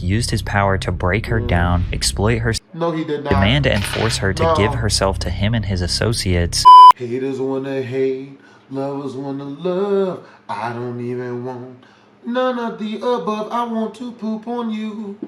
used his power to break her down, exploit her, demand and force her to give herself to him and his associates. Haters wanna hate, lovers wanna love. I don't even want none of the above. I want to poop on you.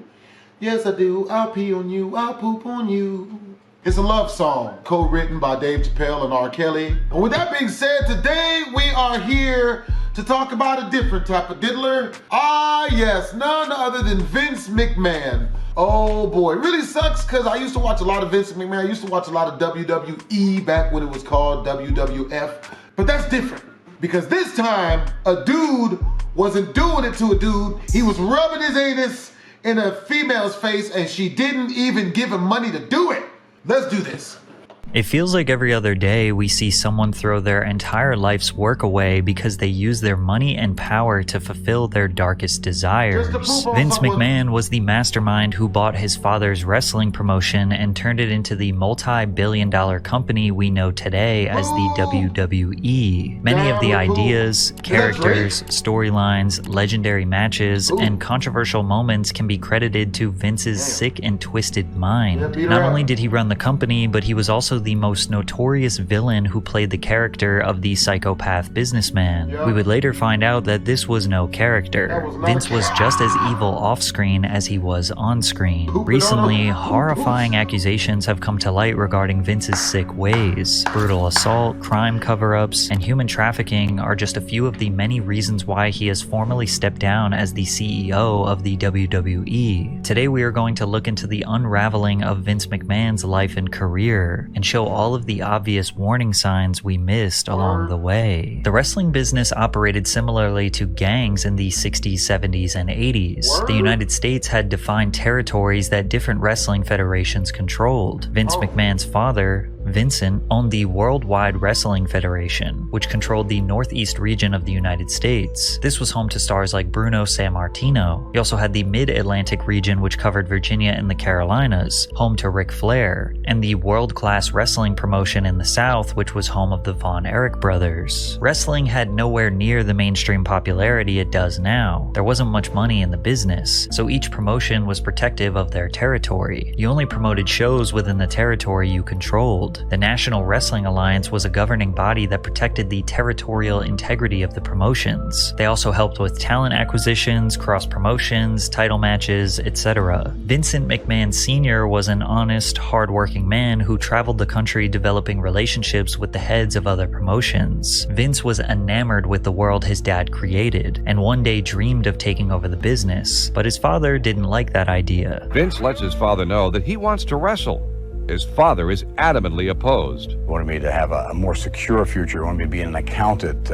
Yes, I do. I'll pee on you. I'll poop on you. It's a love song, co-written by Dave Chappelle and R. Kelly. And with that being said, today we are here to talk about a different type of diddler. Ah, yes, none other than Vince McMahon. Oh boy, it really sucks because I used to watch a lot of Vince McMahon. I used to watch a lot of WWE back when it was called WWF. But that's different because this time a dude wasn't doing it to a dude. He was rubbing his anus in a female's face and she didn't even give him money to do it. Let's do this. It feels like every other day we see someone throw their entire life's work away because they use their money and power to fulfill their darkest desires. Vince McMahon was the mastermind who bought his father's wrestling promotion and turned it into the multi-billion-dollar company we know today as the WWE. Many of the ideas, characters, storylines, legendary matches, and controversial moments can be credited to Vince's sick and twisted mind. Not only did he run the company, but he was also the most notorious villain who played the character of the psychopath businessman. We would later find out that this was no character. Vince was just as evil off-screen as he was on-screen. Recently, horrifying accusations have come to light regarding Vince's sick ways. Brutal assault, crime cover-ups, and human trafficking are just a few of the many reasons why he has formally stepped down as the CEO of the WWE. Today we are going to look into the unraveling of Vince McMahon's life and career, and show all of the obvious warning signs we missed along the way. The wrestling business operated similarly to gangs in the 60s, 70s, and 80s. The United States had defined territories that different wrestling federations controlled. Vince McMahon's father, Vincent, owned the Worldwide Wrestling Federation, which controlled the northeast region of the United States. This was home to stars like Bruno Sammartino. He also had the Mid-Atlantic region, which covered Virginia and the Carolinas, home to Ric Flair, and the world-class wrestling promotion in the South, which was home of the Von Erich brothers. Wrestling had nowhere near the mainstream popularity it does now. There wasn't much money in the business, so each promotion was protective of their territory. You only promoted shows within the territory you controlled. The National Wrestling Alliance was a governing body that protected the territorial integrity of the promotions. They also helped with talent acquisitions, cross-promotions, title matches, etc. Vincent McMahon Sr. was an honest, hard-working man who traveled the country developing relationships with the heads of other promotions. Vince was enamored with the world his dad created, and one day dreamed of taking over the business, but his father didn't like that idea. Vince lets his father know that he wants to wrestle. His father is adamantly opposed. He wanted me to have a more secure future. He wanted me to be an accountant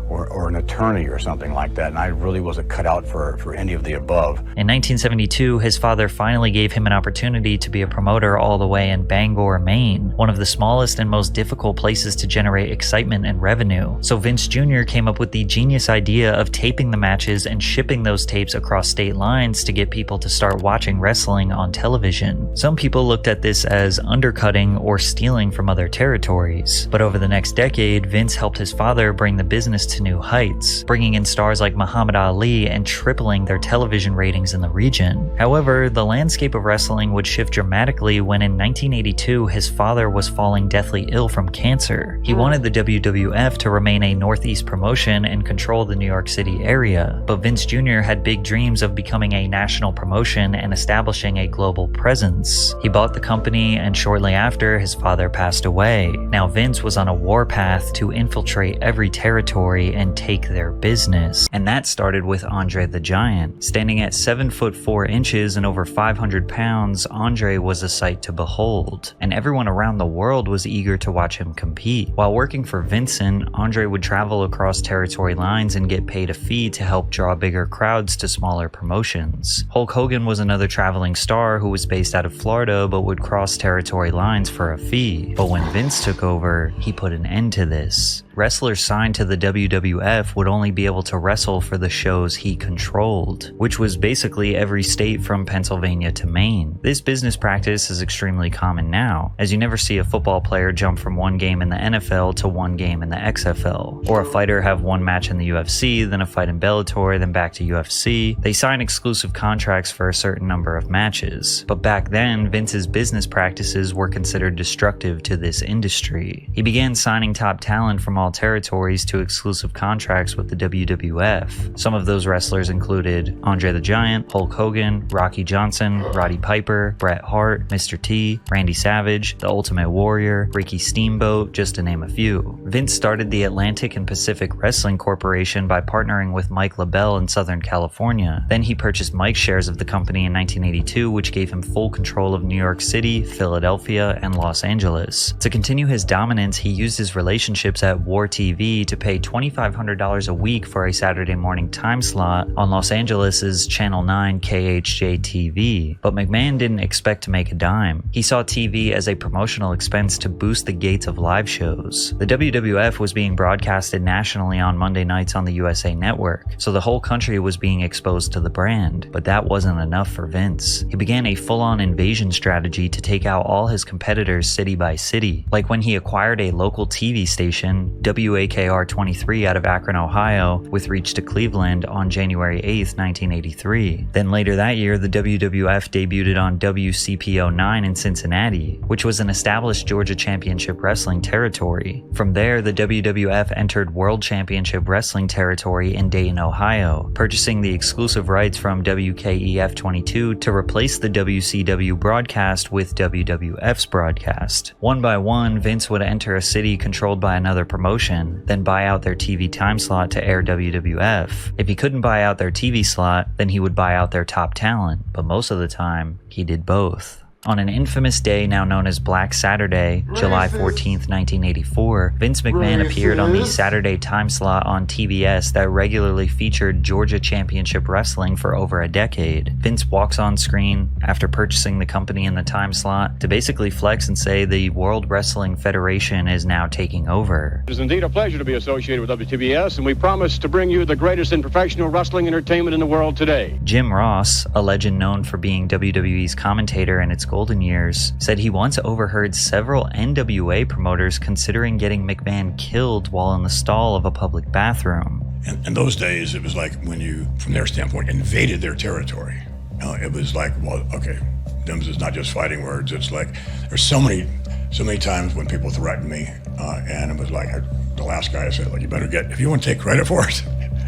or an attorney or something like that, and I really wasn't cut out for any of the above. In 1972, his father finally gave him an opportunity to be a promoter all the way in Bangor, Maine, one of the smallest and most difficult places to generate excitement and revenue. So Vince Jr. came up with the genius idea of taping the matches and shipping those tapes across state lines to get people to start watching wrestling on television. Some people looked at this as undercutting or stealing from other territories, but over the next decade, Vince helped his father bring the business to new heights, bringing in stars like Muhammad Ali and tripling their television ratings in the region. However, the landscape of wrestling would shift dramatically when in 1982 his father was falling deathly ill from cancer. He wanted the WWF to remain a Northeast promotion and control the New York City area, but Vince Jr. had big dreams of becoming a national promotion and establishing a global presence. He bought the company, and shortly after, his father passed away. Now Vince was on a warpath to infiltrate every territory and take their business. And that started with Andre the Giant. Standing at 7 foot 4 inches and over 500 pounds, Andre was a sight to behold, and everyone around the world was eager to watch him compete. While working for Vincent, Andre would travel across territory lines and get paid a fee to help draw bigger crowds to smaller promotions. Hulk Hogan was another traveling star who was based out of Florida but would cross territory lines for a fee. But when Vince took over, he put an end to this. Wrestlers signed to the WWE WWF would only be able to wrestle for the shows he controlled, which was basically every state from Pennsylvania to Maine. This business practice is extremely common now, as you never see a football player jump from one game in the NFL to one game in the XFL, or a fighter have one match in the UFC, then a fight in Bellator, then back to UFC. They sign exclusive contracts for a certain number of matches. But back then, Vince's business practices were considered destructive to this industry. He began signing top talent from all territories to exclusive contracts with the WWF. Some of those wrestlers included Andre the Giant, Hulk Hogan, Rocky Johnson, Roddy Piper, Bret Hart, Mr. T, Randy Savage, The Ultimate Warrior, Ricky Steamboat, just to name a few. Vince started the Atlantic and Pacific Wrestling Corporation by partnering with Mike LaBelle in Southern California. Then he purchased Mike's shares of the company in 1982, which gave him full control of New York City, Philadelphia, and Los Angeles. To continue his dominance, he used his relationships at War TV to pay $2,500 a week for a Saturday morning time slot on Los Angeles' Channel 9 KHJ-TV. But McMahon didn't expect to make a dime. He saw TV as a promotional expense to boost the gates of live shows. The WWF was being broadcasted nationally on Monday nights on the USA Network, so the whole country was being exposed to the brand. But that wasn't enough for Vince. He began a full-on invasion strategy to take out all his competitors city by city, like when he acquired a local TV station, WAKR-23 out of Akron, Ohio, with reach to Cleveland on January 8th, 1983. Then later that year, the WWF debuted on WCPO-9 in Cincinnati, which was an established Georgia Championship Wrestling territory. From there, the WWF entered World Championship Wrestling territory in Dayton, Ohio, purchasing the exclusive rights from WKEF-22 to replace the WCW broadcast with WWF's broadcast. One by one, Vince would enter a city controlled by another promotion, then buy out their TV time slot to air WWF. If he couldn't buy out their TV slot, then he would buy out their top talent, but most of the time, he did both. On an infamous day now known as Black Saturday, July 14th, 1984, Vince McMahon appeared on the Saturday time slot on TBS that regularly featured Georgia Championship Wrestling for over a decade. Vince walks on screen after purchasing the company in the time slot to basically flex and say the World Wrestling Federation is now taking over. It is indeed a pleasure to be associated with WTBS, and we promise to bring you the greatest in professional wrestling entertainment in the world today. Jim Ross, a legend known for being WWE's commentator in its golden years, said he once overheard several NWA promoters considering getting McMahon killed while in the stall of a public bathroom. In those days, it was like when you, from their standpoint, invaded their territory. It was like, well, okay, them is not just fighting words. It's like, there's so many times when people threatened me, and it was like, the last guy I said, like, you better get, if you want to take credit for it,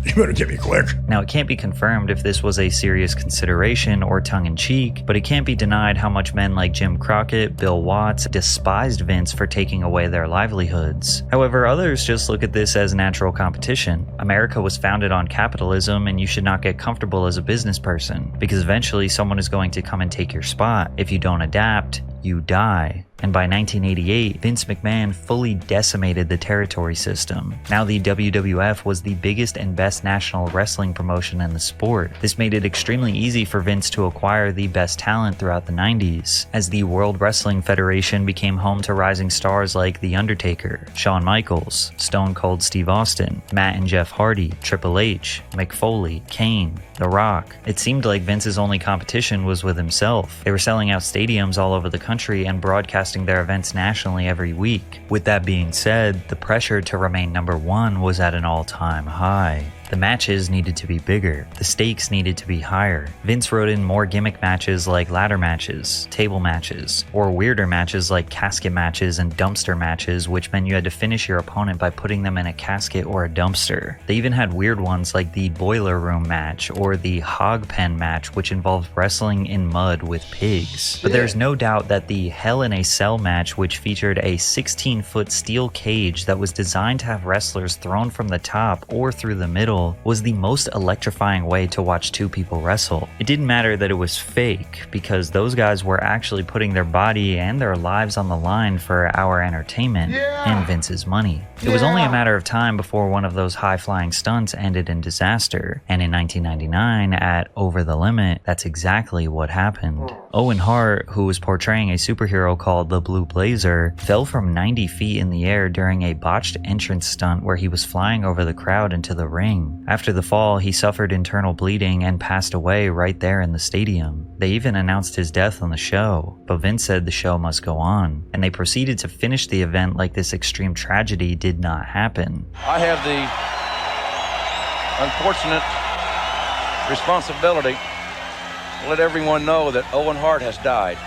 you better get me quick. Now, it can't be confirmed if this was a serious consideration or tongue-in-cheek, but it can't be denied how much men like Jim Crockett, Bill Watts, despised Vince for taking away their livelihoods. However, others just look at this as natural competition. America was founded on capitalism, and you should not get comfortable as a business person, because eventually someone is going to come and take your spot. If you don't adapt, you die. And by 1988, Vince McMahon fully decimated the territory system. Now the WWF was the biggest and best national wrestling promotion in the sport. This made it extremely easy for Vince to acquire the best talent throughout the 90s, as the World Wrestling Federation became home to rising stars like The Undertaker, Shawn Michaels, Stone Cold Steve Austin, Matt and Jeff Hardy, Triple H, Mick Foley, Kane, The Rock. It seemed like Vince's only competition was with himself. They were selling out stadiums all over the country and broadcasting their events nationally every week. With that being said, the pressure to remain number one was at an all-time high. The matches needed to be bigger. The stakes needed to be higher. Vince wrote in more gimmick matches like ladder matches, table matches, or weirder matches like casket matches and dumpster matches, which meant you had to finish your opponent by putting them in a casket or a dumpster. They even had weird ones like the boiler room match or the hog pen match, which involved wrestling in mud with pigs. But there's no doubt that the Hell in a Cell match, which featured a 16-foot steel cage that was designed to have wrestlers thrown from the top or through the middle, title was the most electrifying way to watch two people wrestle. It didn't matter that it was fake, because those guys were actually putting their body and their lives on the line for our entertainment and Vince's money. It was only a matter of time before one of those high-flying stunts ended in disaster, and in 1999 at Over the Limit, that's exactly what happened. Owen Hart, who was portraying a superhero called the Blue Blazer, fell from 90 feet in the air during a botched entrance stunt where he was flying over the crowd into the ring. After the fall, he suffered internal bleeding and passed away right there in the stadium. They even announced his death on the show, but Vince said the show must go on, and they proceeded to finish the event like this extreme tragedy did not happen. I have the unfortunate responsibility to let everyone know that Owen Hart has died.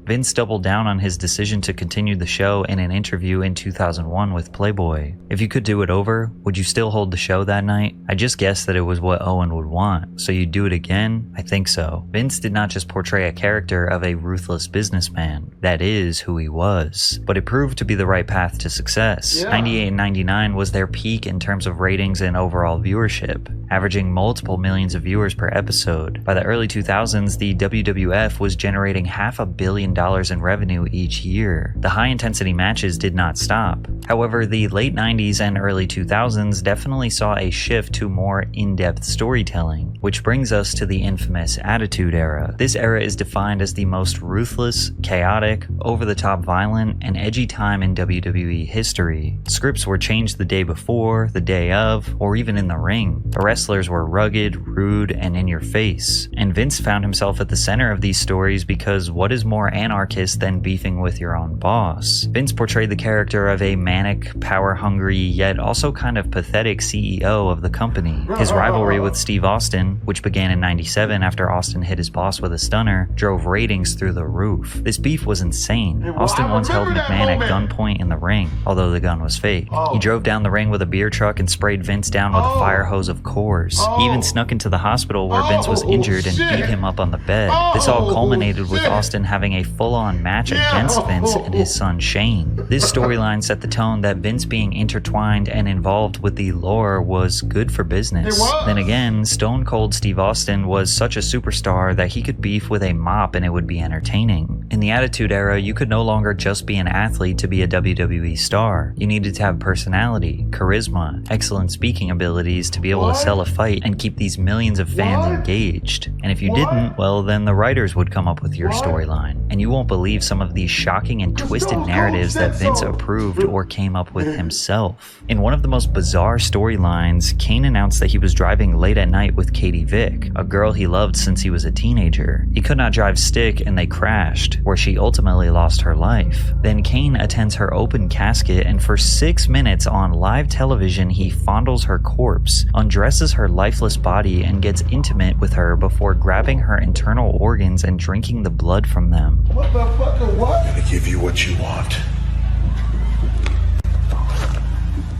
Vince doubled down on his decision to continue the show in an interview in 2001 with Playboy. If you could do it over, would you still hold the show that night? I just guessed that it was what Owen would want, so you'd do it again? I think so. Vince did not just portray a character of a ruthless businessman. That is who he was. But it proved to be the right path to success. 98 and 99 was their peak in terms of ratings and overall viewership, averaging multiple millions of viewers per episode. By the early 2000s, the WWF was generating $500 million in revenue each year. The high-intensity matches did not stop. However, the late 90s and early 2000s definitely saw a shift to more in-depth storytelling, which brings us to the infamous Attitude Era. This era is defined as the most ruthless, chaotic, over-the-top violent, and edgy time in WWE history. Scripts were changed the day before, the day of, or even in the ring. The wrestlers were rugged, rude, and in your face. And Vince found himself at the center of these stories because what is more anarchist than beefing with your own boss? Vince portrayed the character of a manic, power-hungry, yet also kind of pathetic CEO of the company. His rivalry with Steve Austin, which began in 97 after Austin hit his boss with a stunner, drove ratings through the roof. This beef was insane. Austin once held McMahon at gunpoint in the ring, although the gun was fake. He drove down the ring with a beer truck and sprayed Vince down with a fire hose of Coors. He even snuck into the hospital where Vince was injured and beat him up on the bed. This all culminated with Austin having a full-on match against Vince and his son Shane. This storyline set the tone that Vince being intertwined and involved with the lore was good for business. Then again, Stone Cold Steve Austin was such a superstar that he could beef with a mop and it would be entertaining. In the Attitude Era, you could no longer just be an athlete to be a WWE star. You needed to have personality, charisma, excellent speaking abilities to be able to sell a fight and keep these millions of fans engaged. And if you didn't, well, then the writers would come up with your storyline. And you won't believe some of these shocking and twisted narratives that Vince approved or came up with himself. In one of the most bizarre storylines, Kane announced that he was driving late at night with Katie Vick, a girl he loved since he was a teenager. He could not drive stick and they crashed, where she ultimately lost her life. Then Kane attends her open casket and for 6 minutes on live television he fondles her corpse, undresses her lifeless body and gets intimate with her before grabbing her internal organs and drinking the blood from them. What the fuck? What? I'm gonna give you what you want.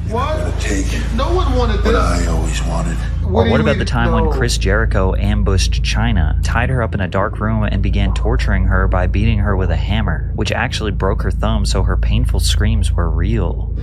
What? I'm gonna take No one wanted this. what I always wanted. Or what about the time when Chris Jericho ambushed Chyna, tied her up in a dark room and began torturing her by beating her with a hammer, which actually broke her thumb so her painful screams were real?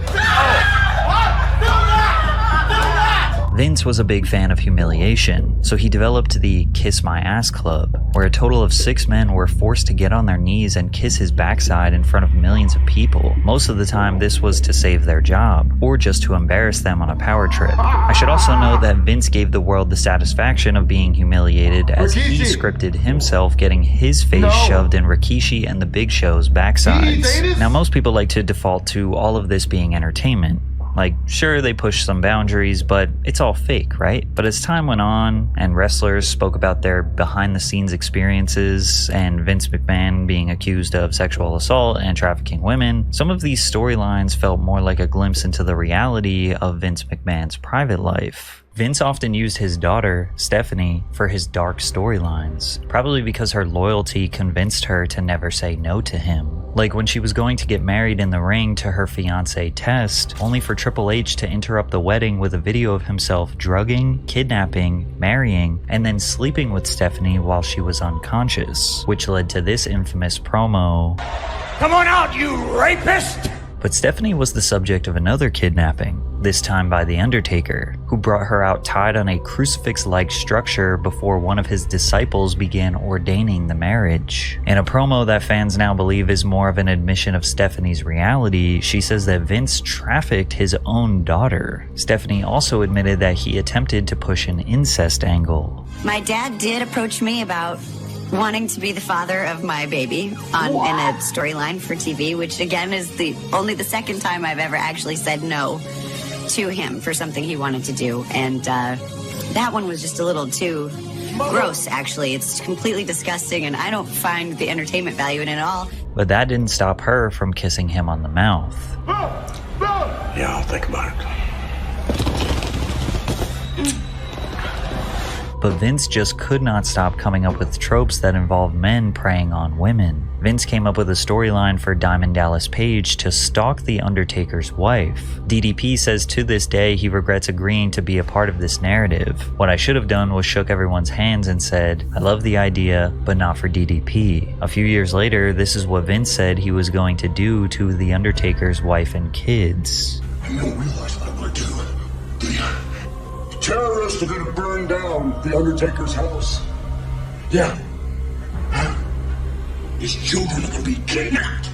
Vince was a big fan of humiliation, so he developed the Kiss My Ass Club, where a total of 6 men were forced to get on their knees and kiss his backside in front of millions of people. Most of the time this was to save their job, or just to embarrass them on a power trip. I should also note that Vince gave the world the satisfaction of being humiliated as he scripted himself getting his face shoved in Rikishi and the Big Show's backsides. Now most people like to default to all of this being entertainment. Like, sure, they push some boundaries, but it's all fake, right? But as time went on, and wrestlers spoke about their behind-the-scenes experiences, and Vince McMahon being accused of sexual assault and trafficking women, some of these storylines felt more like a glimpse into the reality of Vince McMahon's private life. Vince often used his daughter, Stephanie, for his dark storylines, probably because her loyalty convinced her to never say no to him. Like when she was going to get married in the ring to her fiancé Test, only for Triple H to interrupt the wedding with a video of himself drugging, kidnapping, marrying, and then sleeping with Stephanie while she was unconscious, which led to this infamous promo. Come on out, you rapist! But Stephanie was the subject of another kidnapping, this time by The Undertaker, who brought her out tied on a crucifix-like structure before one of his disciples began ordaining the marriage. In a promo that fans now believe is more of an admission of Stephanie's reality, she says that Vince trafficked his own daughter. Stephanie also admitted that he attempted to push an incest angle. My dad did approach me about wanting to be the father of my baby in a storyline for TV, which again is only the second time I've ever actually said no to him for something he wanted to do. And that one was just a little too gross, actually. It's completely disgusting, and I don't find the entertainment value in it at all. But that didn't stop her from kissing him on the mouth. Yeah, I'll think about it. But Vince just could not stop coming up with tropes that involve men preying on women. Vince came up with a storyline for Diamond Dallas Page to stalk The Undertaker's wife. DDP says to this day he regrets agreeing to be a part of this narrative. What I should have done was shook everyone's hands and said, I love the idea, but not for DDP. A few years later, this is what Vince said he was going to do to The Undertaker's wife and kids. You don't realize what I'm going to do. The terrorists are going to burn down The Undertaker's house. Yeah. His children are going to be kidnapped.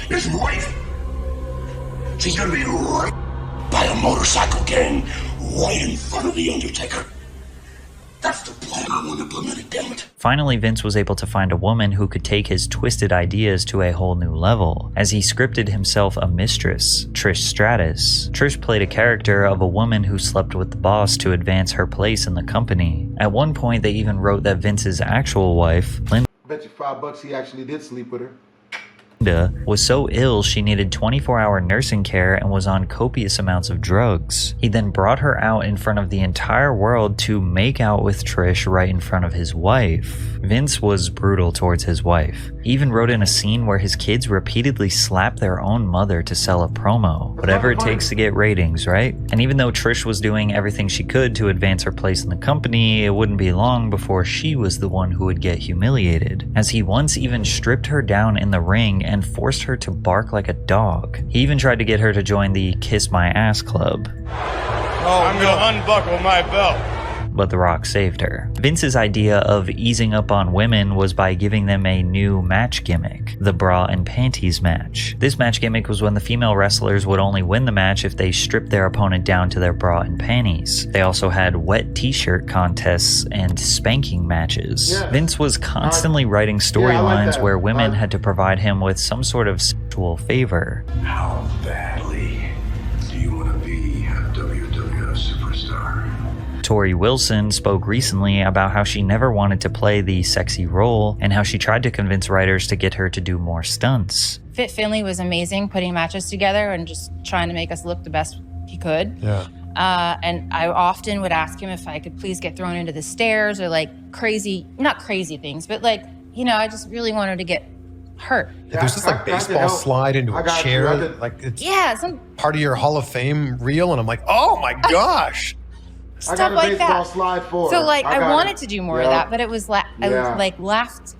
His wife, she's going to be raped by a motorcycle gang right in front of The Undertaker. That's the plan I want implemented, damn it. Finally, Vince was able to find a woman who could take his twisted ideas to a whole new level, as he scripted himself a mistress, Trish Stratus. Trish played a character of a woman who slept with the boss to advance her place in the company. At one point, they even wrote that Vince's actual wife, Bet you $5 he actually did sleep with her. was so ill she needed 24-hour nursing care and was on copious amounts of drugs. He then brought her out in front of the entire world to make out with Trish right in front of his wife. Vince was brutal towards his wife. He even wrote in a scene where his kids repeatedly slapped their own mother to sell a promo. Whatever it takes to get ratings, right? And even though Trish was doing everything she could to advance her place in the company, it wouldn't be long before she was the one who would get humiliated, as he once even stripped her down in the ring and forced her to bark like a dog. He even tried to get her to join the Kiss My Ass Club. Oh, I'm gonna unbuckle my belt. But The Rock saved her. Vince's idea of easing up on women was by giving them a new match gimmick, the bra and panties match. This match gimmick was when the female wrestlers would only win the match if they stripped their opponent down to their bra and panties. They also had wet t-shirt contests and spanking matches. Yeah. Vince was constantly writing storylines where women had to provide him with some sort of sexual favor. How badly do you want to be a WWF superstar? Tori Wilson spoke recently about how she never wanted to play the sexy role and how she tried to convince writers to get her to do more stunts. Fit Finley was amazing putting matches together and just trying to make us look the best he could. Yeah. And I often would ask him if I could please get thrown into the stairs or like crazy, not crazy things, but like, you know, I just really wanted to get hurt. Yeah, there's this like baseball slide into a chair, like it's some part of your Hall of Fame reel, and I'm like, oh my gosh. Stuff like that. Slide for so her. like I wanted to do more of that, but it was I was like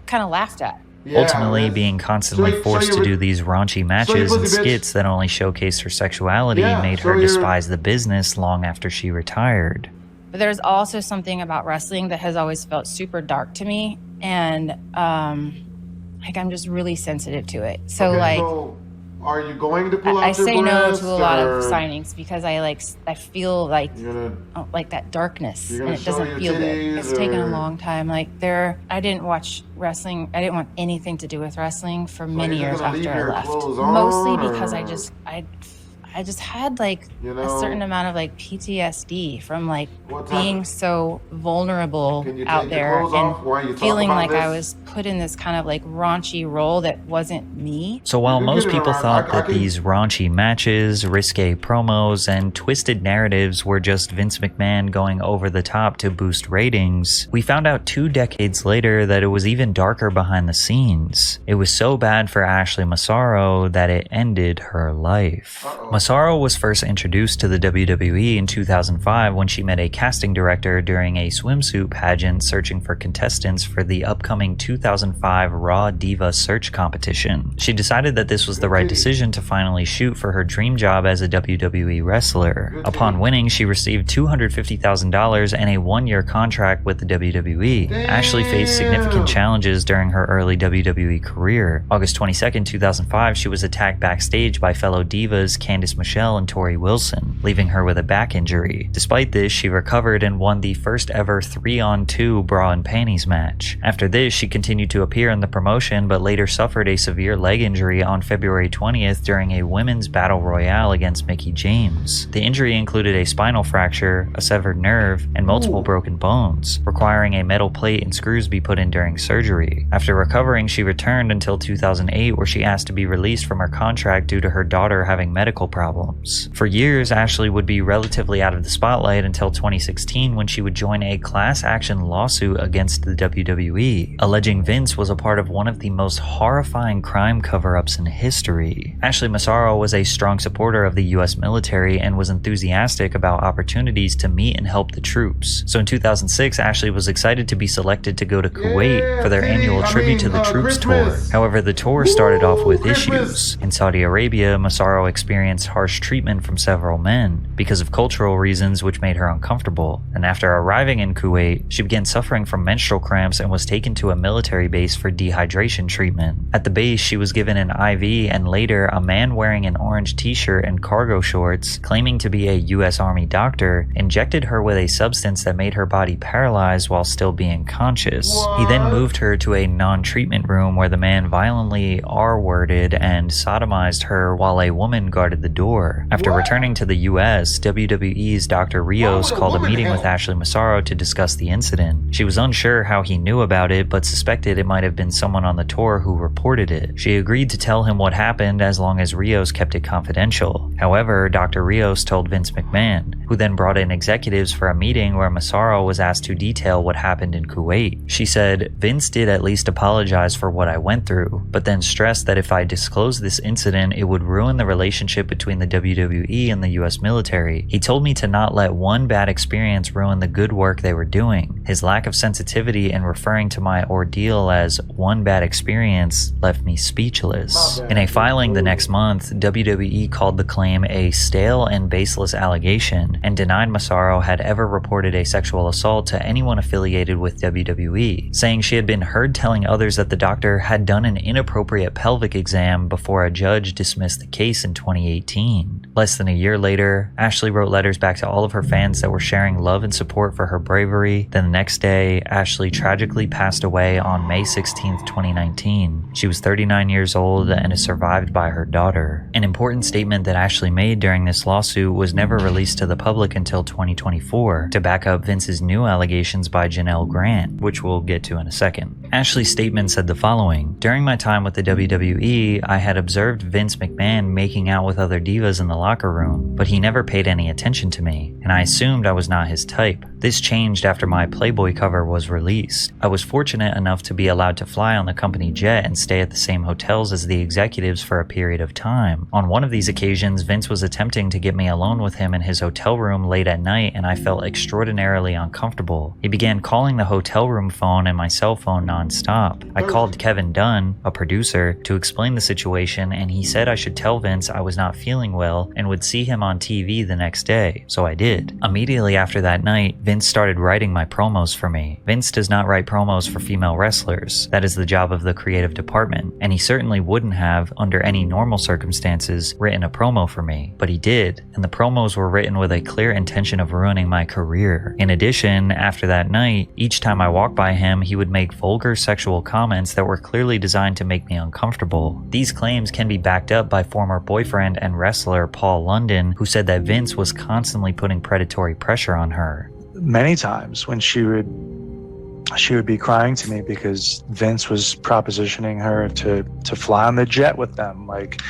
kind of laughed at. Yeah, Ultimately, being constantly forced to do these raunchy matches and skits that only showcased her sexuality made her despise the business long after she retired. But there's also something about wrestling that has always felt super dark to me, and like I'm just really sensitive to it. So so are you going to pull out I your say no breast, to a lot of or signings because I feel like that darkness, and it doesn't feel good. It's taken a long time. Like I didn't watch wrestling. I didn't want anything to do with wrestling for many years after I left. Mostly because I just had like a certain amount of like PTSD from like being so vulnerable out there and feeling like I was put in this kind of like raunchy role that wasn't me. So while most people thought that these raunchy matches, risque promos, and twisted narratives were just Vince McMahon going over the top to boost ratings, we found out 2 decades later that it was even darker behind the scenes. It was so bad for Ashley Massaro that it ended her life. Massaro was first introduced to the WWE in 2005 when she met a casting director during a swimsuit pageant searching for contestants for the upcoming 2005 Raw Diva Search competition. She decided that this was the right decision to finally shoot for her dream job as a WWE wrestler. Upon winning, she received $250,000 and a one-year contract with the WWE. Ashley faced significant challenges during her early WWE career. August 22, 2005, she was attacked backstage by fellow divas Candice Michelle and Tori Wilson, leaving her with a back injury. Despite this, she recovered and won the first ever 3-on-2 bra and panties match. After this, she continued to appear in the promotion, but later suffered a severe leg injury on February 20th during a women's battle royale against Mickie James. The injury included a spinal fracture, a severed nerve, and multiple broken bones, requiring a metal plate and screws be put in during surgery. After recovering, she returned until 2008, where she asked to be released from her contract due to her daughter having medical problems. For years, Ashley would be relatively out of the spotlight until 2016, when she would join a class action lawsuit against the WWE, alleging Vince was a part of one of the most horrifying crime cover-ups in history. Ashley Massaro was a strong supporter of the US military and was enthusiastic about opportunities to meet and help the troops. So in 2006, Ashley was excited to be selected to go to Kuwait for their annual Tribute to the Troops tour. However, the tour started off with issues. In Saudi Arabia, Massaro experienced harsh treatment from several men because of cultural reasons, which made her uncomfortable. And after arriving in Kuwait, she began suffering from menstrual cramps and was taken to a military base for dehydration treatment. At the base, she was given an IV, and later a man wearing an orange t-shirt and cargo shorts, claiming to be a US Army doctor, injected her with a substance that made her body paralyzed while still being conscious. He then moved her to a non-treatment room where the man violently R-worded and sodomized her while a woman guarded the door. After returning to the US, WWE's Dr. Rios called a meeting with Ashley Massaro to discuss the incident. She was unsure how he knew about it, but suspected it might have been someone on the tour who reported it. She agreed to tell him what happened as long as Rios kept it confidential. However, Dr. Rios told Vince McMahon, who then brought in executives for a meeting where Massaro was asked to detail what happened in Kuwait. She said, "Vince did at least apologize for what I went through, but then stressed that if I disclosed this incident, it would ruin the relationship between the WWE and the US military. He told me to not let one bad experience ruin the good work they were doing. His lack of sensitivity in referring to my ordeal as one bad experience left me speechless." In a filing the next month, WWE called the claim a stale and baseless allegation and denied Massaro had ever reported a sexual assault to anyone affiliated with WWE, saying she had been heard telling others that the doctor had done an inappropriate pelvic exam before a judge dismissed the case in 2018. Less than a year later, Ashley wrote letters back to all of her fans that were sharing love and support for her bravery. Then the next day, Ashley tragically passed away on May 16, 2019. She was 39 years old and is survived by her daughter. An important statement that Ashley made during this lawsuit was never released to the public until 2024 to back up Vince's new allegations by Janel Grant, which we'll get to in a second. Ashley's statement said the following: "During my time with the WWE, I had observed Vince McMahon making out with other divas in the locker room, but he never paid any attention to me, and I assumed I was not his type. This changed after my Playboy cover was released. I was fortunate enough to be allowed to fly on the company jet and stay at the same hotels as the executives for a period of time. On one of these occasions, Vince was attempting to get me alone with him in his hotel room late at night, and I felt extraordinarily uncomfortable. He began calling the hotel room phone and my cell phone non-stop. I called Kevin Dunn, a producer, to explain the situation, and he said I should tell Vince I was not feeling well and would see him on TV the next day, so I did. Immediately after that night, Vince started writing my promos for me. Vince does not write promos for female wrestlers. That is the job of the creative department, and he certainly wouldn't have, under any normal circumstances, written a promo for me. But he did, and the promos were written with a clear intention of ruining my career. In addition, after that night, each time I walked by him, he would make vulgar sexual comments that were clearly designed to make me uncomfortable. These claims can be backed up by former boyfriend and wrestler Paul London, who said that Vince was constantly putting predatory pressure on her. Many times when she would be crying to me because Vince was propositioning her to fly on the jet with them. Like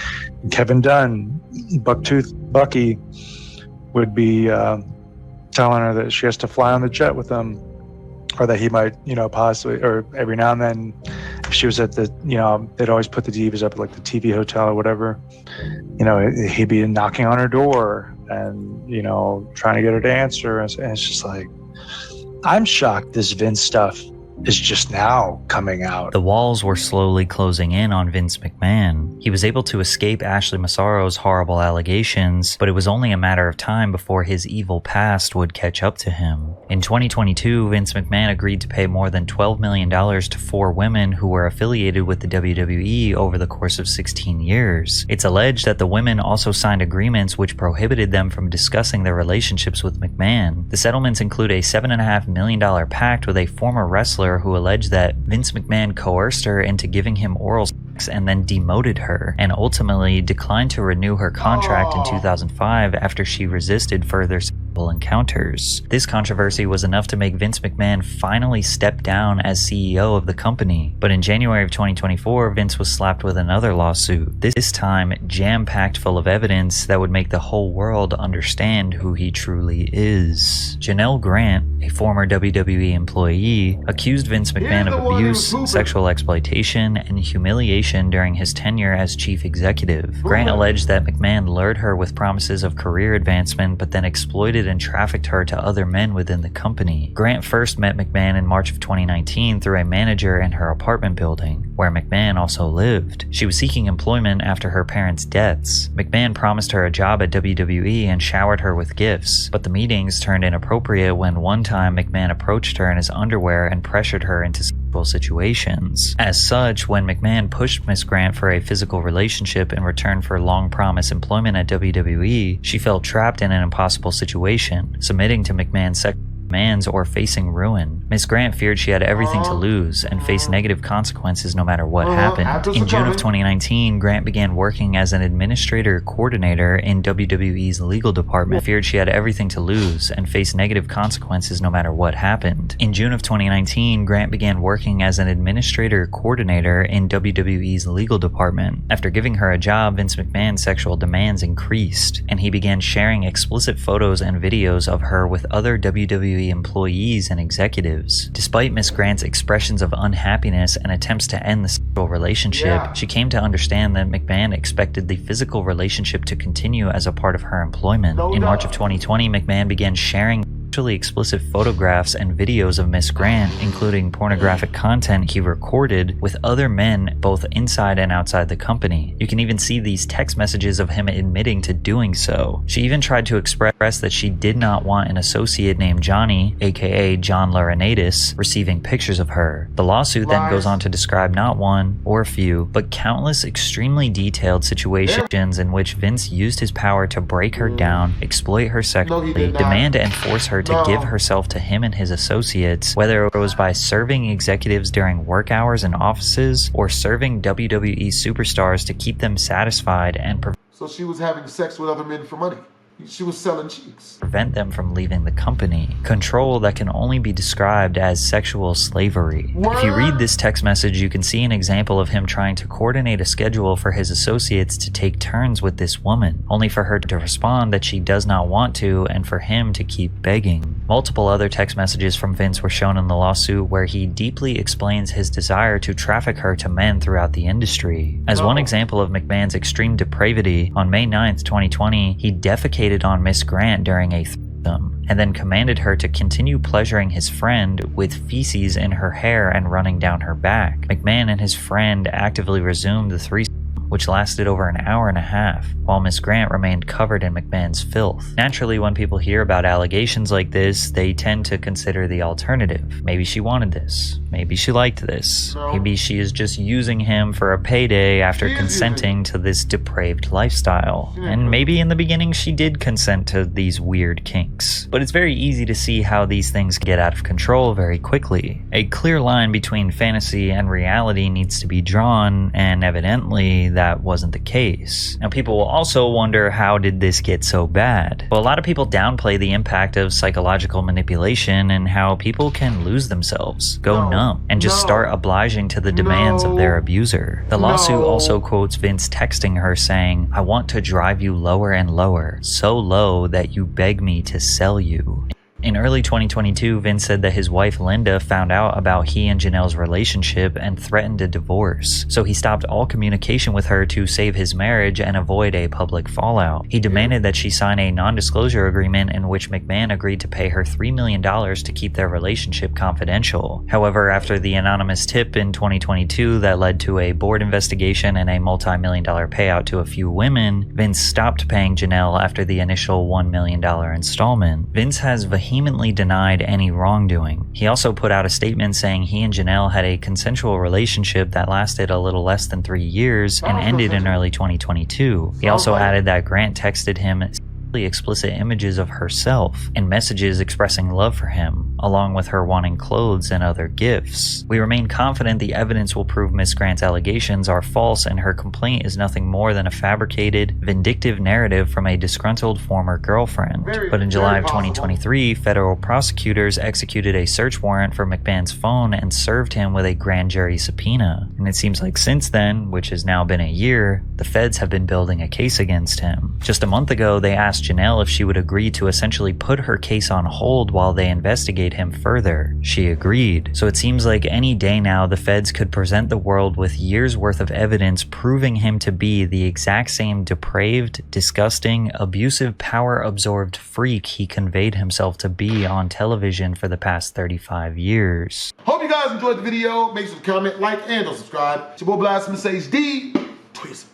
Kevin Dunn, Bucktooth Bucky would be telling her that she has to fly on the jet with him, or that he might, possibly, or every now and then, if she was at the, they'd always put the divas up at like the TV hotel or whatever. you know, he'd be knocking on her door and, you know, trying to get her to answer. And it's just like, I'm shocked this Vince stuff is just now coming out. The walls were slowly closing in on Vince McMahon. He was able to escape Ashley Massaro's horrible allegations, but it was only a matter of time before his evil past would catch up to him. In 2022, Vince McMahon agreed to pay more than $12 million to 4 women who were affiliated with the WWE over the course of 16 years. It's alleged that the women also signed agreements which prohibited them from discussing their relationships with McMahon. The settlements include a $7.5 million pact with a former wrestler who alleged that Vince McMahon coerced her into giving him oral sex and then demoted her, and ultimately declined to renew her contract in 2005 after she resisted further sexual encounters. This controversy was enough to make Vince McMahon finally step down as CEO of the company. But in January of 2024, Vince was slapped with another lawsuit, this time jam-packed full of evidence that would make the whole world understand who he truly is. Janel Grant, a former WWE employee, accused Vince McMahon of abuse, sexual exploitation, and humiliation during his tenure as chief executive. Grant alleged that McMahon lured her with promises of career advancement, but then exploited and trafficked her to other men within the company. Grant first met McMahon in March of 2019 through a manager in her apartment building, where McMahon also lived. She was seeking employment after her parents' deaths. McMahon promised her a job at WWE and showered her with gifts, but the meetings turned inappropriate when one time McMahon approached her in his underwear and pressured her into sexual situations. As such, when McMahon pushed Miss Grant for a physical relationship in return for long-promised employment at WWE, she felt trapped in an impossible situation, submitting to McMahon's sexual demands or facing ruin. Miss Grant feared she had everything to lose and face negative consequences no matter what happened. In June of 2019, Grant began working as an administrator coordinator in WWE's legal department. Feared she had everything to lose and face negative consequences no matter what happened. In June of 2019, Grant began working as an administrator coordinator in WWE's legal department. After giving her a job, Vince McMahon's sexual demands increased, and he began sharing explicit photos and videos of her with other WWE employees and executives. Despite Miss Grant's expressions of unhappiness and attempts to end the sexual relationship, she came to understand that McMahon expected the physical relationship to continue as a part of her employment. In March of 2020, McMahon began sharing sexually explicit photographs and videos of Miss Grant, including pornographic content he recorded with other men both inside and outside the company. You can even see these text messages of him admitting to doing so. She even tried to express that she did not want an associate named Johnny, aka John Laurinaitis, receiving pictures of her. The lawsuit then goes on to describe not one or a few, but countless extremely detailed situations in which Vince used his power to break her down, exploit her sexually, demand and force her to give herself to him and his associates, whether it was by serving executives during work hours in offices or serving WWE superstars to keep them satisfied and so she was having sex with other men for money. She was selling cheeks. Prevent them from leaving the company. Control that can only be described as sexual slavery. If you read this text message, you can see an example of him trying to coordinate a schedule for his associates to take turns with this woman, only for her to respond that she does not want to and for him to keep begging. Multiple other text messages from Vince were shown in the lawsuit where he deeply explains his desire to traffic her to men throughout the industry. As one example of McMahon's extreme depravity, on May 9th, 2020, he defecated on Miss Grant during a threesome, and then commanded her to continue pleasuring his friend with feces in her hair and running down her back. McMahon and his friend actively resumed the threesome, which lasted over an hour and a half, while Miss Grant remained covered in McMahon's filth. Naturally, when people hear about allegations like this, they tend to consider the alternative. Maybe she wanted this. Maybe she liked this. Maybe she is just using him for a payday after consenting to this depraved lifestyle. And maybe in the beginning she did consent to these weird kinks. But it's very easy to see how these things get out of control very quickly. A clear line between fantasy and reality needs to be drawn, and evidently that wasn't the case. Now, people will also wonder, how did this get so bad? Well, a lot of people downplay the impact of psychological manipulation and how people can lose themselves, go numb, and just start obliging to the demands of their abuser. The lawsuit also quotes Vince texting her saying, "I want to drive you lower and lower, so low that you beg me to sell you." In early 2022, Vince said that his wife Linda found out about he and Janel's relationship and threatened a divorce, so he stopped all communication with her to save his marriage and avoid a public fallout. He demanded that she sign a non-disclosure agreement in which McMahon agreed to pay her $3 million to keep their relationship confidential. However, after the anonymous tip in 2022 that led to a board investigation and a multi-million-dollar payout to a few women, Vince stopped paying Janel after the initial $1 million installment. Vince has vehemently denied any wrongdoing. He also put out a statement saying he and Janel had a consensual relationship that lasted a little less than 3 years and ended in early 2022. He also added that Grant texted him explicit images of herself and messages expressing love for him, along with her wanting clothes and other gifts. We remain confident the evidence will prove Miss Grant's allegations are false and her complaint is nothing more than a fabricated, vindictive narrative from a disgruntled former girlfriend. But in July of 2023, federal prosecutors executed a search warrant for McMahon's phone and served him with a grand jury subpoena. And it seems like since then, which has now been a year, the feds have been building a case against him. Just a month ago, they asked Janel if she would agree to essentially put her case on hold while they investigate him further. She agreed. So it seems like any day now the feds could present the world with years worth of evidence proving him to be the exact same depraved, disgusting, abusive, power-absorbed freak he conveyed himself to be on television for the past 35 years. Hope you guys enjoyed the video. Make sure to comment, like, and subscribe. It's your boy BlastphamousHD. Tweet us.